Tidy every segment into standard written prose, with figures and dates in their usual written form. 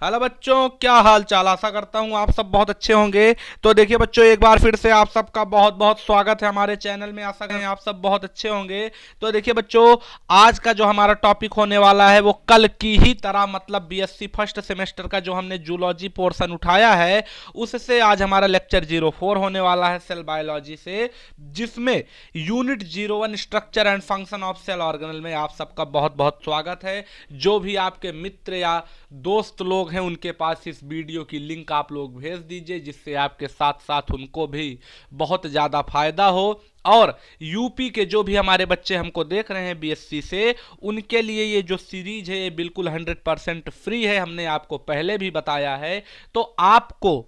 Hello बच्चों, क्या हाल चाल। आशा करता हूँ आप सब बहुत अच्छे होंगे। तो देखिए बच्चों, एक बार फिर से आप सबका बहुत बहुत स्वागत है हमारे चैनल में। आशा करें आप सब बहुत अच्छे होंगे। तो देखिए बच्चों, आज का जो हमारा टॉपिक होने वाला है वो कल की ही तरह, मतलब बीएससी फर्स्ट सेमेस्टर का जो हमने जूलॉजी पोर्शन उठाया है उससे आज हमारा लेक्चर 04 होने वाला है सेल बायोलॉजी से, जिसमें unit 01 structure and function of cell organelle में आप सबका बहुत बहुत स्वागत है। जो भी आपके मित्र या दोस्त लोग हैं उनके पास इस वीडियो की लिंक आप लोग भेज दीजिए, जिससे आपके साथ साथ उनको भी बहुत ज़्यादा फायदा हो। और यूपी के जो भी हमारे बच्चे हमको देख रहे हैं बीएससी से, उनके लिए ये जो सीरीज है ये बिल्कुल 100% फ्री है। हमने आपको पहले भी बताया है। तो आपको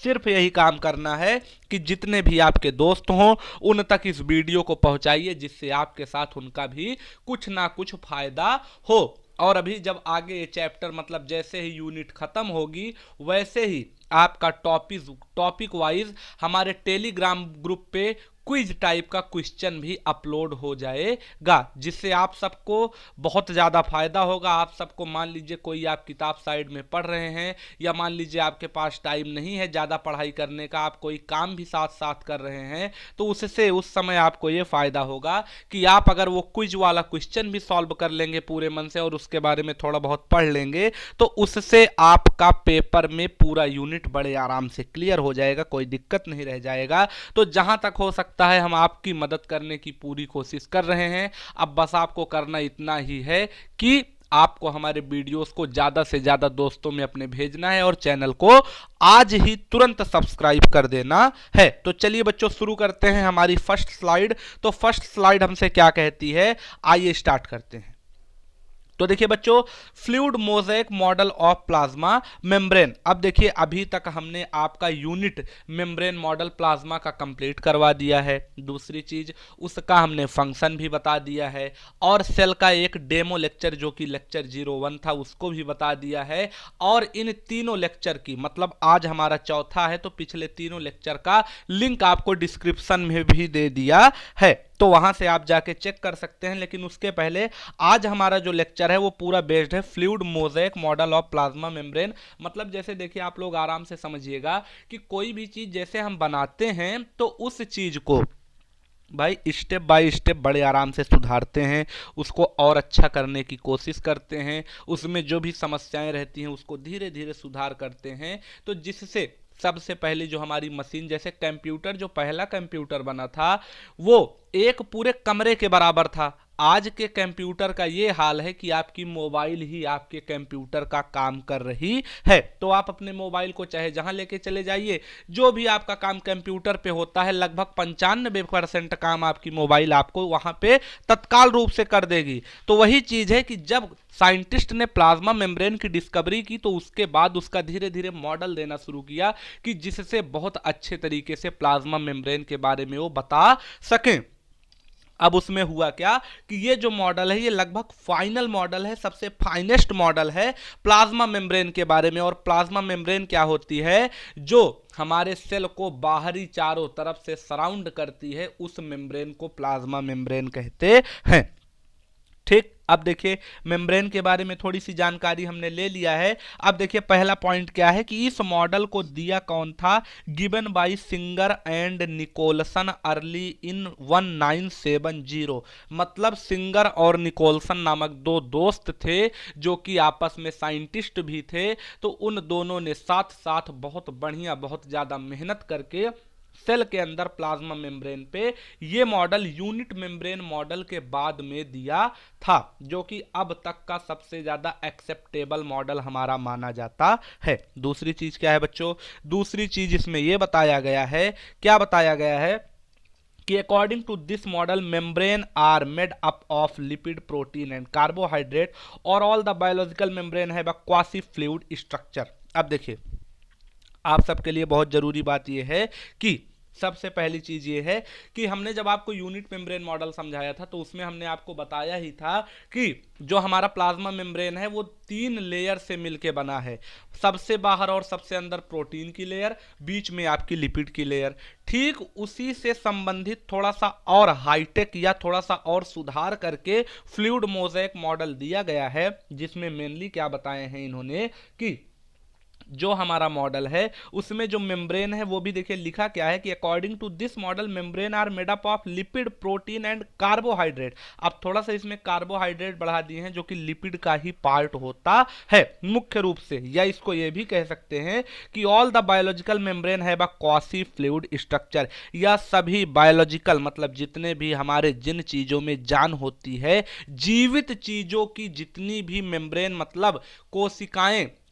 सिर्फ यही काम करना है कि जितने भी आपके दोस्त हों उन तक इस वीडियो को पहुंचाइए, जिससे आपके साथ उनका भी कुछ ना कुछ फायदा हो। और अभी जब आगे ये चैप्टर, मतलब जैसे ही यूनिट खत्म होगी वैसे ही आपका टॉपिक वाइज हमारे टेलीग्राम ग्रुप पे क्विज टाइप का क्वेश्चन भी अपलोड हो जाएगा, जिससे आप सबको बहुत ज़्यादा फायदा होगा। आप सबको, मान लीजिए कोई आप किताब साइड में पढ़ रहे हैं, या मान लीजिए आपके पास टाइम नहीं है ज़्यादा पढ़ाई करने का, आप कोई काम भी साथ साथ कर रहे हैं, तो उससे उस समय आपको ये फ़ायदा होगा कि आप अगर वो क्विज वाला क्वेश्चन भी सॉल्व कर लेंगे पूरे मन से और उसके बारे में थोड़ा बहुत पढ़ लेंगे, तो उससे आपका पेपर में पूरा यूनिट बड़े आराम से क्लियर हो जाएगा, कोई दिक्कत नहीं रह जाएगा। तो जहाँ तक हो सकता है हम आपकी मदद करने की पूरी कोशिश कर रहे हैं। अब बस आपको करना इतना ही है कि आपको हमारे वीडियोस को ज़्यादा से ज़्यादा दोस्तों में अपने भेजना है और चैनल को आज ही तुरंत सब्सक्राइब कर देना है। तो चलिए बच्चों, शुरू करते हैं हमारी फर्स्ट स्लाइड। तो फर्स्ट स्लाइड हमसे क्या कहती है, आइए स्टार्ट करते हैं। तो देखिए बच्चों, fluid mosaic model of plasma membrane. अब देखिए, अभी तक हमने आपका यूनिट मेम्ब्रेन मॉडल प्लाज्मा का कंप्लीट करवा दिया है। दूसरी चीज, उसका हमने फंक्शन भी बता दिया है, और सेल का एक डेमो लेक्चर जो कि लेक्चर 01 था उसको भी बता दिया है। और इन तीनों लेक्चर की, मतलब आज हमारा चौथा है, तो पिछले तीनों लेक्चर का लिंक आपको डिस्क्रिप्शन में भी दे दिया है, तो वहां से आप जाके चेक कर सकते हैं। लेकिन उसके पहले आज हमारा जो लेक्चर है वो पूरा बेस्ड है fluid mosaic model of plasma membrane. मतलब जैसे देखिए, आप लोग आराम से समझिएगा कि कोई भी चीज जैसे हम बनाते हैं तो उस चीज को भाई स्टेप बाय स्टेप बड़े आराम से सुधारते हैं, उसको और अच्छा करने की कोशिश करते हैं, उसमें जो भी समस्याएं रहती हैं उसको धीरे धीरे सुधार करते हैं। तो जिससे सबसे पहले जो हमारी मशीन, जैसे कंप्यूटर, जो पहला कंप्यूटर बना था वो एक पूरे कमरे के बराबर था। आज के कंप्यूटर का ये हाल है कि आपकी मोबाइल ही आपके कंप्यूटर का काम कर रही है। तो आप अपने मोबाइल को चाहे जहां लेके चले जाइए, जो भी आपका काम कंप्यूटर पे होता है, लगभग 95% काम आपकी मोबाइल आपको वहां पे तत्काल रूप से कर देगी। तो वही चीज है कि जब साइंटिस्ट ने प्लाज्मा मेम्ब्रेन की डिस्कवरी की तो उसके बाद उसका धीरे धीरे मॉडल देना शुरू किया, कि जिससे बहुत अच्छे तरीके से प्लाज्मा मेम्ब्रेन के बारे में वो बता सकें। अब उसमें हुआ क्या कि ये जो मॉडल है ये लगभग फाइनल मॉडल है, सबसे फाइनेस्ट मॉडल है प्लाज्मा मेम्ब्रेन के बारे में। और प्लाज्मा मेम्ब्रेन क्या होती है, जो हमारे सेल को बाहरी चारों तरफ से सराउंड करती है, उस मेम्ब्रेन को प्लाज्मा मेम्ब्रेन कहते हैं। ठीक, अब देखिए मेम्ब्रेन के बारे में थोड़ी सी जानकारी हमने ले लिया है। अब देखिए पहला पॉइंट क्या है कि इस मॉडल को दिया कौन था, given by Singer and Nicolson early in 1970। मतलब सिंगर और निकोलसन नामक दो दोस्त थे जो कि आपस में साइंटिस्ट भी थे। तो उन दोनों ने साथ साथ बहुत बढ़िया, बहुत ज़्यादा मेहनत करके सेल के अंदर प्लाज्मा मेम्ब्रेन पे ये मॉडल यूनिट मेम्ब्रेन मॉडल के बाद में दिया था, जो कि अब तक का सबसे ज्यादा एक्सेप्टेबल मॉडल हमारा माना जाता है। दूसरी चीज क्या है बच्चों, दूसरी चीज इसमें यह बताया गया है, क्या बताया गया है कि according to this model membrane are made up of lipid, protein and carbohydrate, और all the biological membrane have a quasi fluid structure. अब देखिए, आप सबके लिए बहुत जरूरी बात यह है कि सबसे पहली चीज ये है कि हमने जब आपको यूनिट मेम्ब्रेन मॉडल समझाया था तो उसमें हमने आपको बताया ही था कि जो हमारा प्लाज्मा मेम्ब्रेन है वो 3 लेयर से मिलके बना है। सबसे बाहर और सबसे अंदर प्रोटीन की लेयर, बीच में आपकी लिपिड की लेयर। ठीक उसी से संबंधित थोड़ा सा और हाईटेक या थोड़ा सा और सुधार करके फ्लूइड मोज़ेक मॉडल दिया गया है, जिसमें मेनली क्या बताए हैं इन्होंने कि जो हमारा मॉडल है उसमें जो मेम्ब्रेन है वो भी देखिए लिखा क्या है कि according to this model membrane are made up of lipid, protein and carbohydrate. अब थोड़ा सा इसमें कार्बोहाइड्रेट बढ़ा दिए हैं जो कि लिपिड का ही पार्ट होता है मुख्य रूप से, या इसको ये भी कह सकते हैं कि ऑल द बायोलॉजिकल मेम्ब्रेन है अ क्वासी फ्लूइड स्ट्रक्चर। या सभी बायोलॉजिकल मतलब जितने भी हमारे जिन चीजों में जान होती है, जीवित चीजों की जितनी भी मेम्ब्रेन मतलब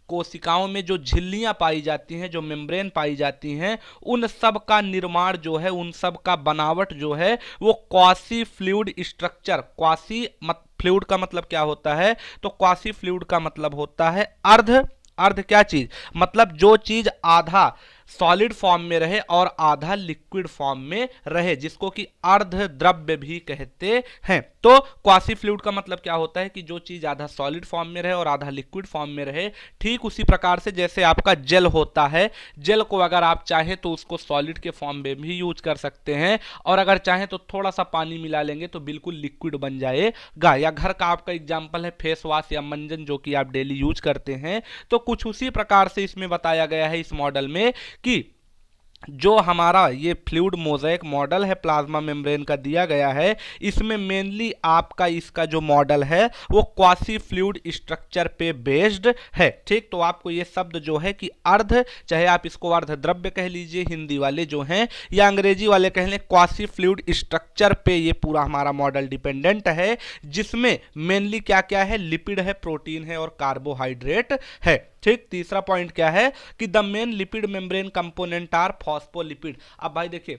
कोशिकाओं में जो झिल्लियां पाई जाती हैं, जो मेम्ब्रेन पाई जाती हैं, उन सब का निर्माण जो है, उन सब का बनावट जो है वो quasi fluid structure. Quasi fluid का मतलब क्या होता है? तो क्वासी फ्लूइड का मतलब होता है अर्ध क्या चीज? मतलब जो चीज आधा सॉलिड फॉर्म में रहे और आधा लिक्विड फॉर्म में रहे, जिसको कि अर्ध द्रव्य भी कहते हैं। तो क्वासी फ्लूइड का मतलब क्या होता है कि जो चीज आधा सॉलिड फॉर्म में रहे और आधा लिक्विड फॉर्म में रहे। ठीक उसी प्रकार से जैसे आपका जेल होता है, जेल को अगर आप चाहें तो उसको सॉलिड के फॉर्म में भी यूज कर सकते हैं, और अगर चाहें तो थोड़ा सा पानी मिला लेंगे तो बिल्कुल लिक्विड बन जाएगा। या घर का आपका एग्जाम्पल है फेस वॉश या मंजन, जो कि आप डेली यूज करते हैं। तो कुछ उसी प्रकार से इसमें बताया गया है इस मॉडल में कि जो हमारा ये फ्लूइड मोज़ेक मॉडल है प्लाज्मा मेम्ब्रेन का दिया गया है, इसमें मेनली आपका इसका जो मॉडल है वो क्वासी फ्लूइड स्ट्रक्चर पे बेस्ड है। ठीक, तो आपको ये शब्द जो है कि अर्ध, चाहे आप इसको अर्ध द्रव्य कह लीजिए हिंदी वाले जो हैं, या अंग्रेजी वाले कह लें, क्वासी फ्लूइड स्ट्रक्चर पे ये पूरा हमारा मॉडल डिपेंडेंट है, जिसमें मेनली क्या क्या है? लिपिड है, प्रोटीन है और कार्बोहाइड्रेट है। ठीक, तीसरा पॉइंट क्या है कि the main lipid membrane component are phospholipid. अब भाई देखिए,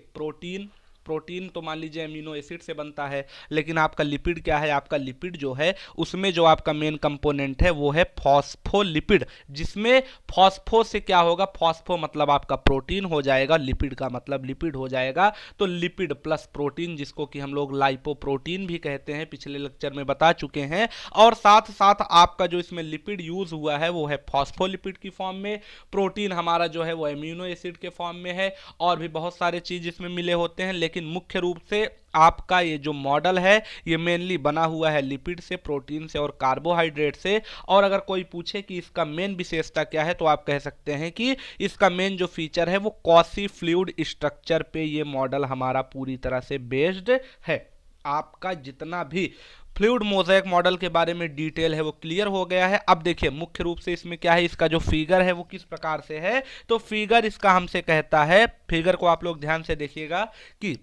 प्रोटीन तो मान लीजिए अमीनो एसिड से बनता है, लेकिन आपका लिपिड क्या है? आपका लिपिड जो है उसमें जो आपका मेन कंपोनेंट है वो है फॉस्फोलिपिड, जिसमें फॉस्फो से क्या होगा? फॉस्फो मतलब आपका प्रोटीन हो जाएगा, लिपिड का मतलब लिपिड हो जाएगा। तो लिपिड प्लस प्रोटीन, जिसको कि हम लोग लाइपोप्रोटीन भी कहते हैं, पिछले लेक्चर में बता चुके हैं। और साथ साथ आपका जो इसमें लिपिड यूज हुआ है वो है फॉस्फोलिपिड की फॉर्म में, प्रोटीन हमारा जो है वो अमीनो एसिड के फॉर्म में है, और भी बहुत सारे चीज इसमें मिले होते हैं। लेकिन मुख्य रूप से आपका ये जो मॉडल है ये मेनली बना हुआ है लिपिड से, प्रोटीन से और कार्बोहाइड्रेट से। और अगर कोई पूछे कि इसका मेन विशेषता क्या है, तो आप कह सकते हैं कि इसका मेन जो फीचर है वो क्वासी फ्लूइड स्ट्रक्चर पे ये मॉडल हमारा पूरी तरह से बेस्ड है। आपका जितना भी फ्लूइड मोज़ेक मॉडल के बारे में डिटेल है वो क्लियर हो गया है। अब देखिए मुख्य रूप से इसमें क्या है, इसका जो फिगर है वो किस प्रकार से है। तो फिगर इसका हमसे कहता है, फिगर को आप लोग ध्यान से देखिएगा कि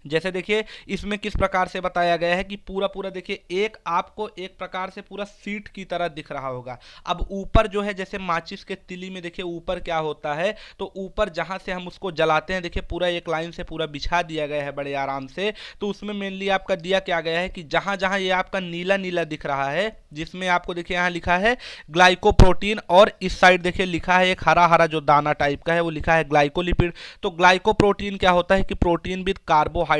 जैसे देखिए इसमें किस प्रकार से बताया गया है कि पूरा देखिए आपको एक प्रकार से पूरा सीट की तरह दिख रहा होगा। अब ऊपर जो है जैसे माचिस के तिली में देखिए ऊपर क्या होता है, तो ऊपर जहां से हम उसको जलाते हैं देखिए पूरा एक लाइन से पूरा बिछा दिया गया है बड़े आराम से। तो उसमें मेनली आपका दिया क्या गया है कि जहां जहां ये आपका नीला नीला दिख रहा है, जिसमें आपको देखिए यहाँ लिखा है ग्लाइकोप्रोटीन, और इस साइड देखिए लिखा है एक हरा हरा जो दाना टाइप का है वो लिखा है ग्लाइकोलिपिड। तो ग्लाइकोप्रोटीन क्या होता है कि प्रोटीन विद कार्बोहाइड्रेट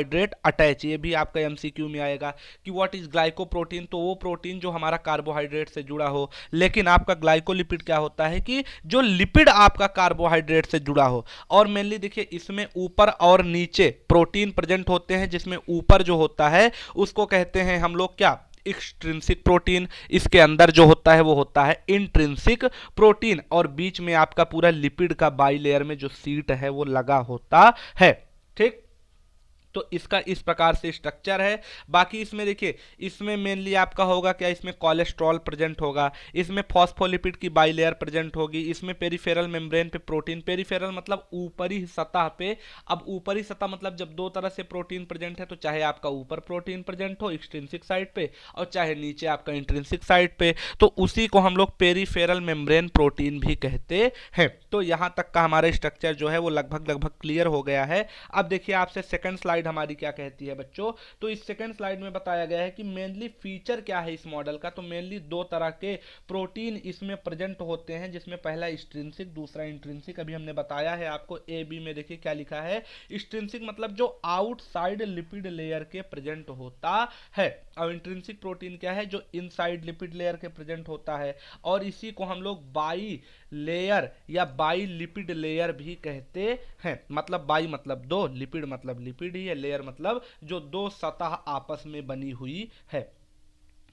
अटैच। ये भी आपका एमसीक्यू में आएगा कि व्हाट इज ग्लाइकोप्रोटीन, तो वो प्रोटीन जो हमारा कार्बोहाइड्रेट से जुड़ा हो। लेकिन आपका ग्लाइकोलिपिड क्या होता है कि जो लिपिड आपका कार्बोहाइड्रेट से जुड़ा हो। और मेनली देखिए इसमें ऊपर और नीचे प्रोटीन प्रेजेंट होते हैं, जिसमें ऊपर जो होता है उसको कहते हैं हम लोग क्या, एक्सट्रिंसिक प्रोटीन। इसके अंदर जो होता है वो होता है इंट्रिंसिक प्रोटीन, और बीच में आपका पूरा लिपिड का बाइलेयर में जो सीट है वो लगा होता है। ठीक, तो इसका इस प्रकार से स्ट्रक्चर है। बाकी इसमें देखिए इसमें मेनली आपका होगा क्या, इसमें कोलेस्ट्रॉल प्रेजेंट होगा, इसमें फॉस्फोलिपिड की बाइलेयर प्रेजेंट होगी, इसमें पेरिफेरल मेम्ब्रेन पे प्रोटीन, पेरिफेरल मतलब ऊपरी सतह पे। अब ऊपरी सतह मतलब जब दो तरह से प्रोटीन प्रेजेंट है, तो चाहे आपका ऊपर प्रोटीन प्रेजेंट हो एक्सट्रिंसिक साइड पे, और चाहे नीचे आपका इंट्रिंसिक साइड पे, तो उसी को हम लोग पेरिफेरल मेम्ब्रेन प्रोटीन भी कहते हैं। तो यहां तक का हमारा स्ट्रक्चर जो है वो लगभग क्लियर हो गया है। अब देखिए आपसे सेकंड स्लाइड स्लाइड हमारी क्या कहती है बच्चों, तो इस सेकंड स्लाइड में बताया गया है कि मेनली फीचर क्या है इस मॉडल का। तो मेनली दो तरह के प्रोटीन इसमें प्रेजेंट होते हैं, जिसमें पहला एक्सट्रिंसिक, दूसरा इंट्रिंसिक। अभी हमने बताया है आपको ए बी में, देखिए क्या लिखा है, एक्सट्रिंसिक मतलब जो आउटसाइड लिपिड लेयर के प्रेजेंट होता है, और इंट्रिंसिक प्रोटीन क्या है, जो इनसाइड लिपिड लेयर के प्रेजेंट होता है। और इसी को हम लोग बाई लेयर या बाई लिपिड लेयर भी कहते हैं। मतलब बाई मतलब दो, लिपिड मतलब लिपिड ही है, लेयर मतलब जो दो सतह आपस में बनी हुई है।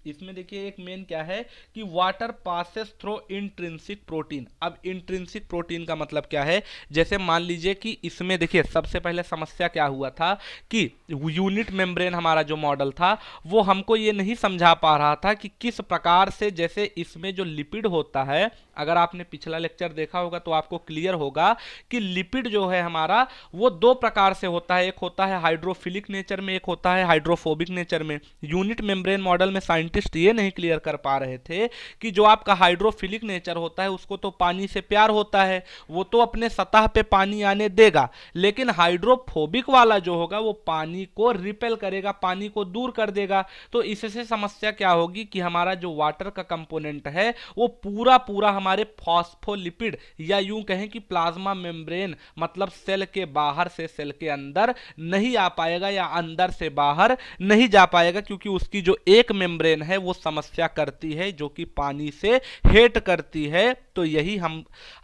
इसमें देखिए एक मेन क्या है कि water passes through intrinsic protein. अब इंट्रिंसिक प्रोटीन का मतलब क्या है, जैसे मान लीजिए कि इसमें देखिए सबसे पहले समस्या क्या हुआ था कि यूनिट मेम्ब्रेन हमारा जो मॉडल था वो हमको ये नहीं समझा पा रहा था कि किस प्रकार से, जैसे इसमें जो लिपिड होता है, अगर आपने पिछला लेक्चर देखा होगा तो आपको क्लियर होगा कि लिपिड जो है हमारा वो दो प्रकार से होता है, एक होता है हाइड्रोफिलिक नेचर में, एक होता है हाइड्रोफोबिक नेचर में। यूनिट मेम्ब्रेन मॉडल में साइंटिस्ट ये नहीं क्लियर कर पा रहे थे कि जो आपका हाइड्रोफिलिक नेचर होता है उसको तो पानी से प्यार होता है, वो तो अपने सतह पे पानी आने देगा, लेकिन हाइड्रोफोबिक वाला जो होगा वो पानी को रिपेल करेगा, पानी को दूर कर देगा। तो इससे समस्या क्या होगी कि हमारा जो वाटर का कंपोनेंट है वो पूरा पूरा हमारे फॉस्फोलिपिड या यूं कहें कि प्लाज्मा मेम्ब्रेन मतलब सेल के बाहर से सेल के अंदर नहीं आ पाएगा या अंदर से बाहर नहीं जा पाएगा, क्योंकि उसकी जो एक मेम्ब्रेन है वो समस्या करती है जो कि पानी से हेट करती है। तो यही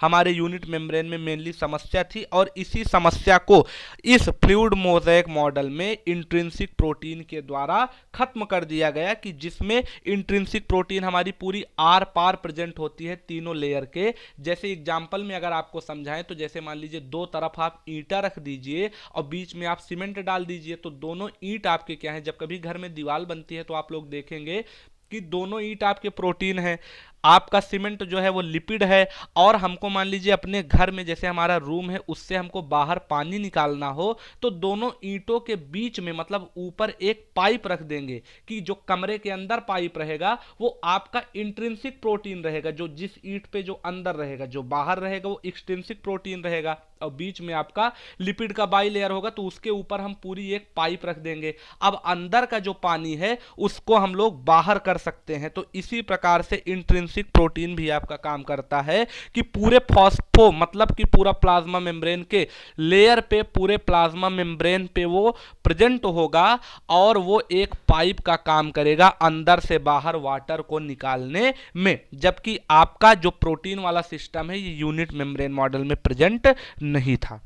हमारे यूनिट मेम्ब्रेन में मेनली समस्या थी, और इसी समस्या को इस फ्लूइड मोज़ेक मॉडल में इंट्रिंसिक प्रोटीन के द्वारा खत्म कर दिया गया, कि जिसमें इंट्रिंसिक प्रोटीन हमारी पूरी आर पार प्रेजेंट होती है तीनों लेयर के। जैसे एग्जांपल में अगर आपको समझाएं तो जैसे मान लीजिए दो तरफ आप ईंटा रख दीजिए और बीच में आप सीमेंट डाल दीजिए, तो दोनों ईंट आपके क्या है, जब कभी घर में दीवार बनती है तो आप लोग देखेंगे कि दोनों ईंट आपके प्रोटीन है, आपका सीमेंट जो है वो लिपिड है। और हमको मान लीजिए अपने घर में जैसे हमारा रूम है उससे हमको बाहर पानी निकालना हो, तो दोनों ईंटों के बीच में मतलब ऊपर एक पाइप रख देंगे, कि जो कमरे के अंदर पाइप रहेगा वो आपका इंट्रिंसिक प्रोटीन रहेगा, जो जिस ईंट पे जो अंदर रहेगा, जो बाहर रहेगा वो एक्सट्रिंसिक प्रोटीन रहेगा, और बीच में आपका लिपिड का बाई लेयर होगा, तो उसके ऊपर हम पूरी एक पाइप रख देंगे। अब अंदर का जो पानी है उसको हम लोग बाहर कर सकते हैं। तो इसी प्रकार से इंट्रिंसिक प्रोटीन भी आपका काम करता है कि पूरे फॉस्फो मतलब कि पूरा प्लाज्मा मेम्ब्रेन के लेयर पे, पूरे प्लाज्मा मेम्ब्रेन पे वो प्रेजेंट होगा, और वो एक पाइप का काम करेगा अंदर से बाहर वाटर को निकालने में। जबकि आपका जो प्रोटीन वाला सिस्टम है ये यूनिट मेम्ब्रेन मॉडल में प्रेजेंट नहीं था।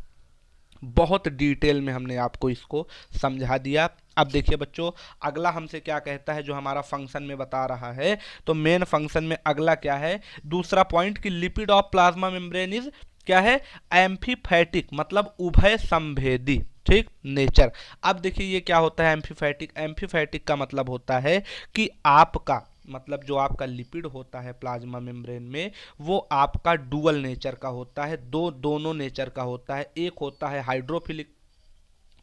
बहुत डिटेल में हमने आपको इसको समझा दिया। अब देखिए बच्चों, अगला हमसे क्या कहता है, जो हमारा फंक्शन में बता रहा है, तो मेन फंक्शन में अगला क्या है, दूसरा पॉइंट, कि lipid of plasma membrane is क्या है, एम्फीफैटिक मतलब उभय संभेदी, ठीक, नेचर। अब देखिए ये क्या होता है एम्फीफैटिक। एम्फीफैटिक का मतलब होता है कि आपका मतलब जो आपका लिपिड होता है प्लाज्मा मेम्ब्रेन में वो आपका डुअल नेचर का होता है, दोनों नेचर का होता है। एक होता है हाइड्रोफिलिक,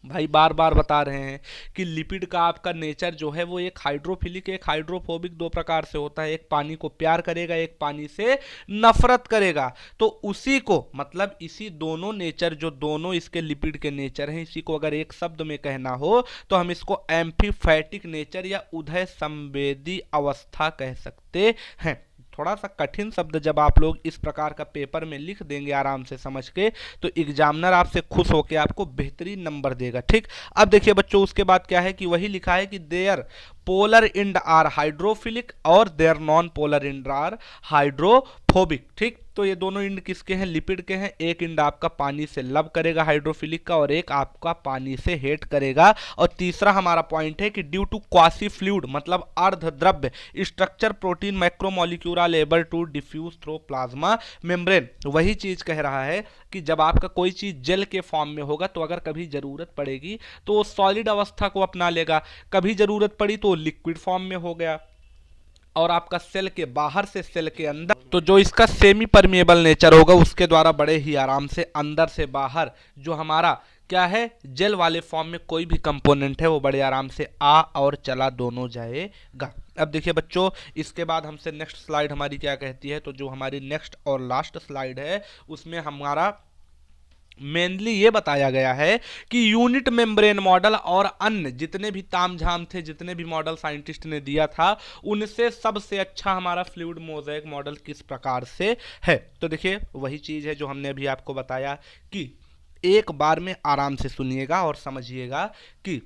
भाई बार बार बता रहे हैं कि लिपिड का आपका नेचर जो है वो एक हाइड्रोफिलिक एक हाइड्रोफोबिक दो प्रकार से होता है, एक पानी को प्यार करेगा, एक पानी से नफरत करेगा। तो उसी को मतलब इसी दोनों नेचर, जो दोनों इसके लिपिड के नेचर हैं, इसी को अगर एक शब्द में कहना हो तो हम इसको एम्फीफैटिक नेचर या उदय संवेदी अवस्था कह सकते हैं। थोड़ा सा कठिन शब्द जब आप लोग इस प्रकार का पेपर में लिख देंगे आराम से समझ के, तो एग्जामिनर आपसे खुश होकर आपको बेहतरीन नंबर देगा, ठीक। अब देखिए बच्चों, उसके बाद क्या है कि वही लिखा है कि there polar end are hydrophilic और there non polar end are hydrophobic, ठीक। तो ये दोनों इंड किसके हैं, लिपिड के हैं। एक इंड आपका पानी से लव करेगा हाइड्रोफिलिक का, और एक आपका पानी से हेट करेगा। और तीसरा हमारा पॉइंट है कि ड्यू टू क्वासी फ्लूइड मतलब अर्ध द्रव्य structure protein macromolecule able to diffuse through plasma membrane. वही चीज कह रहा है कि जब आपका कोई चीज जेल के फॉर्म में होगा तो अगर कभी जरूरत पड़ेगी तो वो सॉलिड अवस्था को अपना लेगा, कभी जरूरत पड़ी तो लिक्विड फॉर्म में हो गया। और आपका सेल के बाहर से सेल के अंदर, तो जो इसका सेमी परमिएबल नेचर होगा उसके द्वारा बड़े ही आराम से अंदर से बाहर जो हमारा क्या है जेल वाले फॉर्म में कोई भी कंपोनेंट है वो बड़े आराम से आ और चला दोनों जाएगा। अब देखिए बच्चों, इसके बाद हमसे नेक्स्ट स्लाइड हमारी क्या कहती है, तो जो हमारी नेक्स्ट और लास्ट स्लाइड है उसमें हमारा मेनली ये बताया गया है कि यूनिट मेम्ब्रेन मॉडल और अन्य जितने भी तामझाम थे, जितने भी मॉडल साइंटिस्ट ने दिया था, उनसे सबसे अच्छा हमारा फ्लूइड मोज़ेक मॉडल किस प्रकार से है। तो देखिए वही चीज़ है जो हमने अभी आपको बताया कि एक बार में आराम से सुनिएगा और समझिएगा कि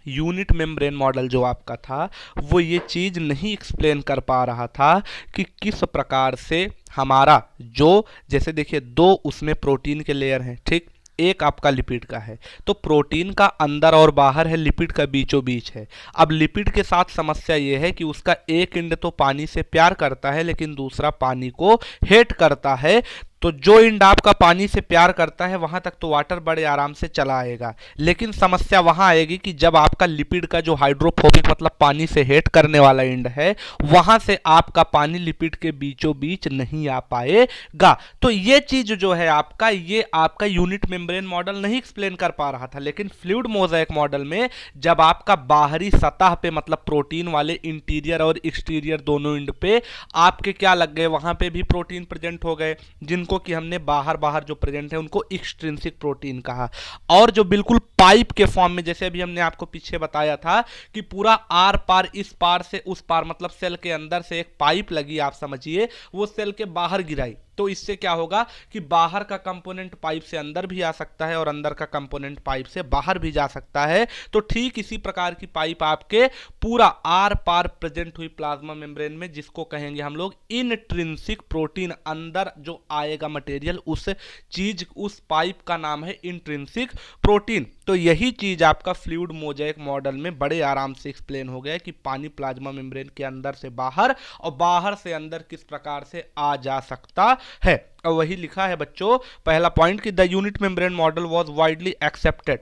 यूनिट मेम्ब्रेन मॉडल जो आपका था वो ये चीज़ नहीं एक्सप्लेन कर पा रहा था कि किस प्रकार से हमारा जो, जैसे देखिए दो उसमें प्रोटीन के लेयर हैं, ठीक, एक आपका लिपिड का है, तो प्रोटीन का अंदर और बाहर है, लिपिड का बीचों बीच है। अब लिपिड के साथ समस्या ये है कि उसका एक एंड तो पानी से प्यार करता है लेकिन दूसरा पानी को हेट करता है। तो जो इंड आपका पानी से प्यार करता है वहां तक तो वाटर बड़े आराम से चला आएगा, लेकिन समस्या वहां आएगी कि जब आपका लिपिड का जो हाइड्रोफोबिक मतलब पानी से हेट करने वाला इंड है, वहां से आपका पानी लिपिड के बीचों बीच नहीं आ पाएगा। तो ये चीज जो है आपका, ये आपका यूनिट मेम्ब्रेन मॉडल नहीं एक्सप्लेन कर पा रहा था। लेकिन फ्लूइड मोज़ेक मॉडल में जब आपका बाहरी सतह पे मतलब प्रोटीन वाले इंटीरियर और एक्सटीरियर दोनों इंड पे आपके क्या लग गए, वहां पे भी प्रोटीन प्रेजेंट हो गए, जिनको कि हमने बाहर बाहर जो प्रेजेंट है उनको एक्सट्रिंसिक प्रोटीन कहा। और जो बिल्कुल पाइप के फॉर्म में, जैसे अभी हमने आपको पीछे बताया था कि पूरा आर पार इस पार से उस पार मतलब सेल के अंदर से एक पाइप लगी, आप समझिए, वो सेल के बाहर गिराई, तो इससे क्या होगा कि बाहर का कंपोनेंट पाइप से अंदर भी आ सकता है और अंदर का कंपोनेंट पाइप से बाहर भी जा सकता है। तो ठीक इसी प्रकार की पाइप आपके पूरा आर पार प्रेजेंट हुई प्लाज्मा मेम्ब्रेन में, जिसको कहेंगे हम लोग इंट्रिंसिक प्रोटीन, अंदर जो आएगा मटेरियल उस चीज, उस पाइप का नाम है इंट्रिंसिक प्रोटीन। तो यही चीज आपका फ्लूइड मोज़ेक मॉडल में बड़े आराम से एक्सप्लेन हो गया कि पानी प्लाज्मा मेम्ब्रेन के अंदर से बाहर और बाहर से अंदर किस प्रकार से आ जा सकता है। और वही लिखा है बच्चों पहला पॉइंट कि the unit membrane model was widely accepted,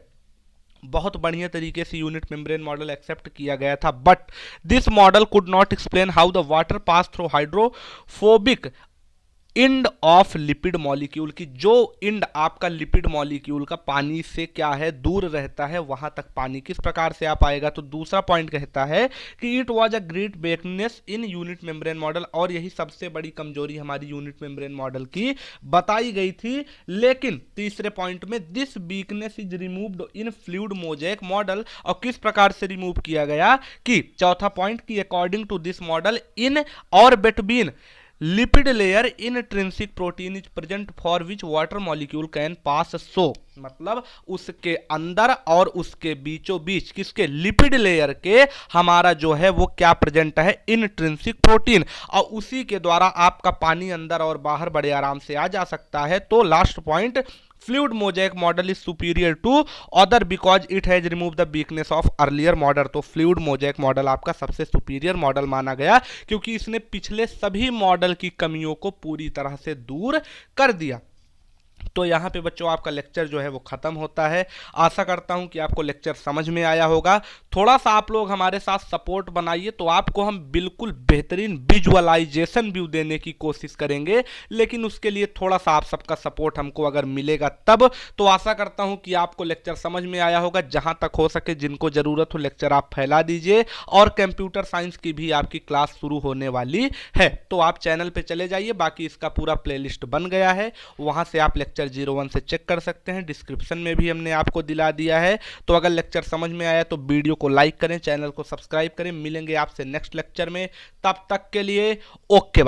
बहुत बढ़िया तरीके से यूनिट मेम्ब्रेन मॉडल एक्सेप्ट किया गया था, but this model could not explain how the water pass through hydrophobic end of lipid molecule, की जो इंड आपका लिपिड मॉलिक्यूल का पानी से क्या है दूर रहता है, वहां तक पानी किस प्रकार से आ पाएगा। तो दूसरा पॉइंट कहता है कि it was a great weakness in unit membrane model, और यही सबसे बड़ी कमजोरी हमारी यूनिट मेम्ब्रेन मॉडल की बताई गई थी। लेकिन तीसरे पॉइंट में this weakness is removed in fluid mosaic model, और किस प्रकार से रिमूव किया गया कि चौथा पॉइंट की according to this model in और between lipid layer intrinsic protein is present for which water molecule can pass. So मतलब उसके अंदर और उसके बीचों बीच किसके, लिपिड लेयर के हमारा जो है वो क्या प्रेजेंट है, इंट्रिंसिक प्रोटीन, और उसी के द्वारा आपका पानी अंदर और बाहर बड़े आराम से आ जा सकता है। तो last point, fluid mosaic model is superior to other because it has remove the weakness of earlier model. तो फ्लूइड मोज़ेक मॉडल आपका सबसे सुपीरियर मॉडल माना गया क्योंकि इसने पिछले सभी मॉडल की कमियों को पूरी तरह से दूर कर दिया। तो यहाँ पे बच्चों आपका लेक्चर जो है वो खत्म होता है। आशा करता हूँ कि आपको लेक्चर समझ में आया होगा। थोड़ा सा आप लोग हमारे साथ सपोर्ट बनाइए तो आपको हम बिल्कुल बेहतरीन विजुअलाइजेशन व्यू देने की कोशिश करेंगे, लेकिन उसके लिए थोड़ा सा आप सबका सपोर्ट हमको अगर मिलेगा तब। तो आशा करता हूँ कि आपको लेक्चर समझ में आया होगा। जहाँ तक हो सके जिनको ज़रूरत हो लेक्चर आप फैला दीजिए, और कंप्यूटर साइंस की भी आपकी क्लास शुरू होने वाली है। तो आप चैनल पर चले जाइए, बाकी इसका पूरा प्लेलिस्ट बन गया है, वहाँ से आप लेक्चर 01 से चेक कर सकते हैं। डिस्क्रिप्शन में भी हमने आपको दिला दिया है। तो अगर लेक्चर समझ में आया तो वीडियो को लाइक करें, चैनल को सब्सक्राइब करें। मिलेंगे आपसे नेक्स्ट लेक्चर में, तब तक के लिए ओके बाय।